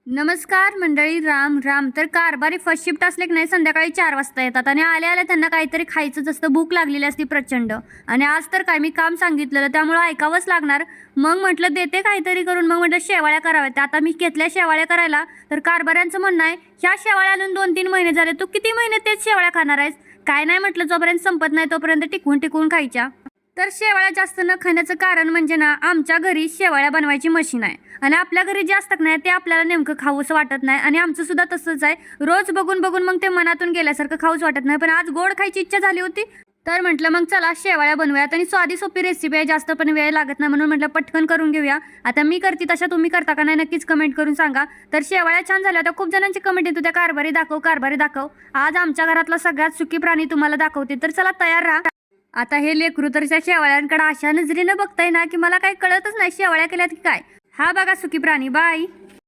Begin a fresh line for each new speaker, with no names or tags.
नमस्कार मंडळी, राम राम. तर कारभारी फर्स्ट शिफ्ट असले की नाही संध्याकाळी 4 वाजता येतात आणि आल्या आल्या त्यांना काहीतरी खायचं असतं, भूक लागलेली असते प्रचंड. आणि आज तर काय मी काम सांगितलेलं त्यामुळं ऐकावंच लागणार. मग म्हटलं देते काहीतरी करून, मग म्हटलं शेवाळ्या कराव्यात. आता मी घेतल्या शेवाळ्या करायला. तर कारभाऱ्यांचं म्हणणं आहे, ह्या शेवाळ्या आणून 2-3 महिने झाले, तू किती महिने तेच शेवाळ्या खाणार आहेस? काय नाही म्हटलं, जोपर्यंत संपत नाही तोपर्यंत टिकवून टिकवून खायच्या. तर शेवाळ्या जास्त न खाण्याचं कारण म्हणजे ना, आमच्या घरी शेवाळ्या बनवायची मशीन आहे आणि आपल्या घरी जे असतात नाही ते आपल्याला नेमकं खाऊसं वाटत नाही. आणि आमचं सुद्धा तसंच आहे, रोज बघून बघून मग ते मनातून गेल्यासारखं खाऊच वाटत नाही. पण आज गोड खायची इच्छा झाली होती, तर म्हटलं मग चला शेवाळ्या बनवूयात. आणि स्वादी सोपी रेसिपी आहे, जास्त पण वेळ लागत नाही, म्हणून म्हटलं पटकन करून घेऊया. आता मी करते तशा तुम्ही करता का नाही नक्कीच कमेंट करून सांगा. तर शेवाळ्या छान झाल्या होत्या. खूप जणांची कमेंट येत होत्या, कारभारी दाखव कारभारी दाखव. आज आमच्या घरातला सगळ्यात सुखी प्राणी तुम्हाला दाखवते, तर चला तयार राहा. आता हे लेकरू तर त्या शेवाळ्यांकडे अशा नजरेनं बघताय ना, की मला काही कळतच नाही शेवाळ्या केल्यात की काय. हा बघा सुखी प्राणी, बाय.